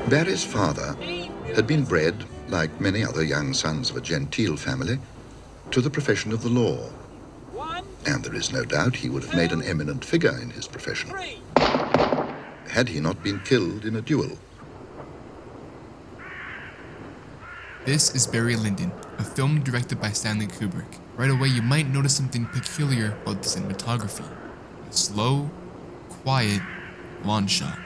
Barry's father had been bred, like many other young sons of a genteel family, to the profession of the law. And there is no doubt he would have made an eminent figure in his profession, had he not been killed in a duel. This is Barry Lyndon, a film directed by Stanley Kubrick. Right away, you might notice something peculiar about the cinematography. A slow, quiet, long shot.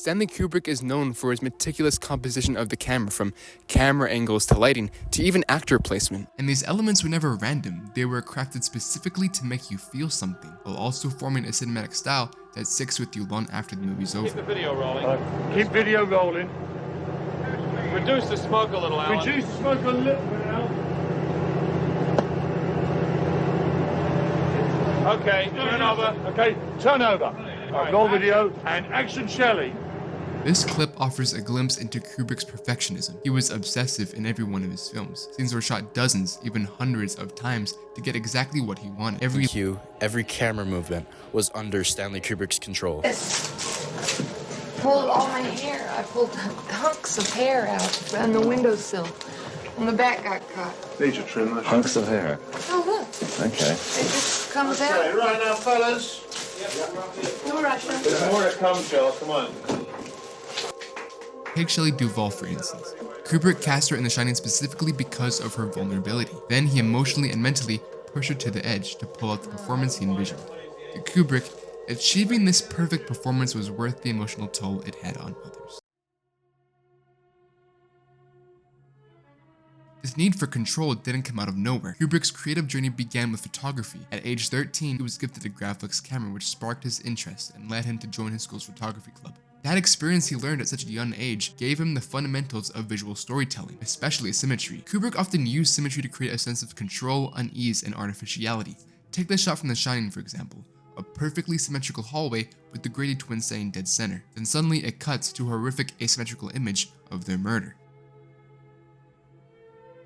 Stanley Kubrick is known for his meticulous composition of the camera, from camera angles to lighting to even actor placement. And these elements were never random, they were crafted specifically to make you feel something, while also forming a cinematic style that sticks with you long after the movie's over. Keep the video rolling. Keep video rolling. Reduce the smoke a little, Alan. Reduce the smoke a little bit, Alan. Okay, turn over. Okay, turn over. right, Roll video and action, Shelley. This clip offers a glimpse into Kubrick's perfectionism. He was obsessive in every one of his films. Scenes were shot dozens, even hundreds of times to get exactly what he wanted. Every cue, every camera movement was under Stanley Kubrick's control. Pulled all my hair. I pulled hunks of hair out on the windowsill. And the back got cut. Need to trim that. Hunks of hair. Oh, look. Okay. It just comes Okay, out. right now, fellas. No rush. There's more to come, Charles. Come on. Take Shelley Duvall, for instance. Kubrick cast her in The Shining specifically because of her vulnerability. Then he emotionally and mentally pushed her to the edge to pull out the performance he envisioned. To Kubrick, achieving this perfect performance was worth the emotional toll it had on others. This need for control didn't come out of nowhere. Kubrick's creative journey began with photography. At age 13, he was gifted a graphics camera which sparked his interest and led him to join his school's photography club. That experience he learned at such a young age gave him the fundamentals of visual storytelling, especially symmetry. Kubrick often used symmetry to create a sense of control, unease, and artificiality. Take this shot from The Shining, for example. A perfectly symmetrical hallway with the Grady twins standing dead center. Then suddenly it cuts to a horrific asymmetrical image of their murder.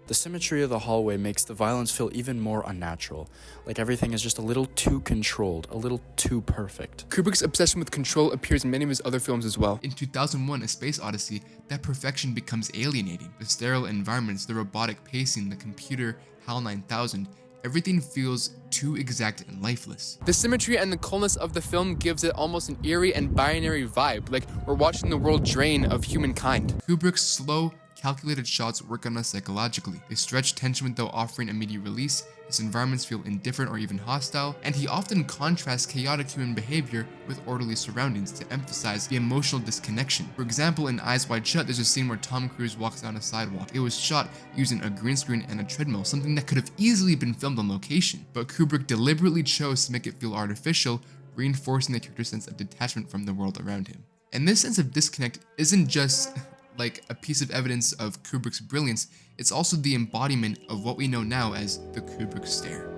The symmetry of the hallway makes the violence feel even more unnatural, like everything is just a little too controlled, a little too perfect. Kubrick's obsession with control appears in many of his other films as well. In 2001, A Space Odyssey, that perfection becomes alienating. The sterile environments, the robotic pacing, the computer HAL 9000, everything feels too exact and lifeless. The symmetry and the coldness of the film gives it almost an eerie and binary vibe, like we're watching the world drain of humankind. Kubrick's slow, calculated shots work on us psychologically. They stretch tension without offering immediate release, his environments feel indifferent or even hostile, and he often contrasts chaotic human behavior with orderly surroundings to emphasize the emotional disconnection. For example, in Eyes Wide Shut, there's a scene where Tom Cruise walks down a sidewalk. It was shot using a green screen and a treadmill, something that could have easily been filmed on location. But Kubrick deliberately chose to make it feel artificial, reinforcing the character's sense of detachment from the world around him. And this sense of disconnect isn't just like a piece of evidence of Kubrick's brilliance, it's also the embodiment of what we know now as the Kubrick stare.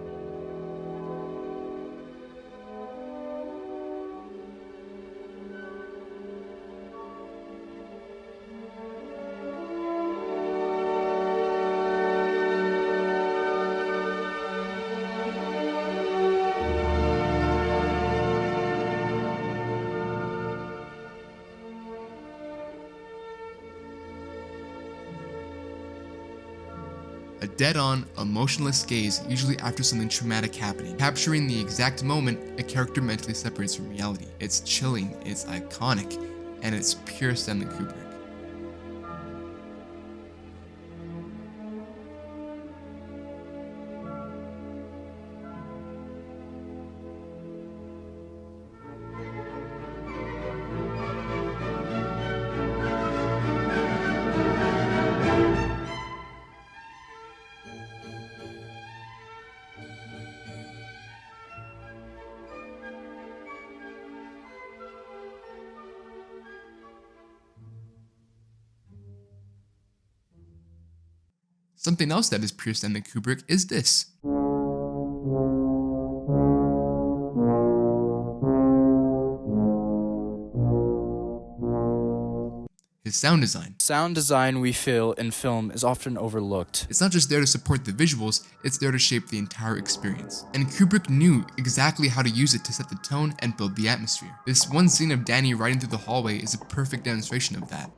A dead-on, emotionless gaze, usually after something traumatic happening, capturing the exact moment a character mentally separates from reality. It's chilling, it's iconic, and it's pure Stanley Kubrick. Something else that is pure Stanley Kubrick is this. his sound design. Sound design, we feel, in film is often overlooked. It's not just there to support the visuals, it's there to shape the entire experience. And Kubrick knew exactly how to use it to set the tone and build the atmosphere. This one scene of Danny riding through the hallway is a perfect demonstration of that.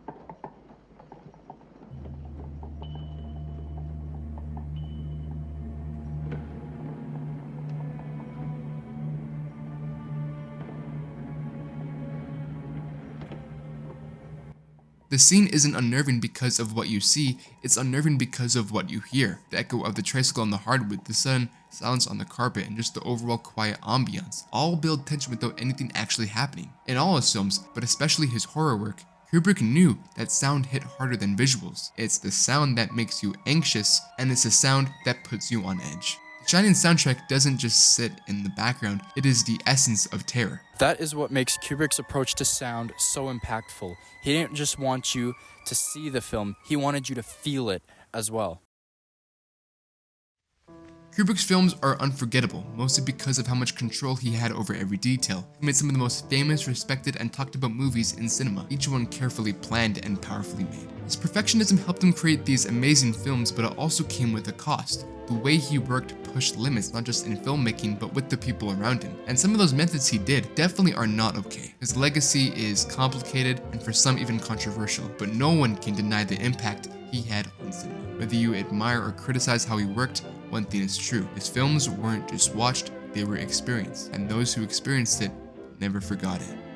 The scene isn't unnerving because of what you see, it's unnerving because of what you hear. The echo of the tricycle on the hardwood, the sudden silence on the carpet, and just the overall quiet ambiance all build tension without anything actually happening. In all his films, but especially his horror work, Kubrick knew that sound hit harder than visuals. It's the sound that makes you anxious, and it's the sound that puts you on edge. The Shining soundtrack doesn't just sit in the background, it is the essence of terror. That is what makes Kubrick's approach to sound so impactful. He didn't just want you to see the film, he wanted you to feel it as well. Kubrick's films are unforgettable, mostly because of how much control he had over every detail. He made some of the most famous, respected, and talked about movies in cinema, each one carefully planned and powerfully made. His perfectionism helped him create these amazing films, but it also came with a cost. The way he worked pushed limits, not just in filmmaking, but with the people around him. And some of those methods he did definitely are not okay. His legacy is complicated, and for some even controversial, but no one can deny the impact he had on cinema. Whether you admire or criticize how he worked, one thing is true. His films weren't just watched, they were experienced, and those who experienced it never forgot it.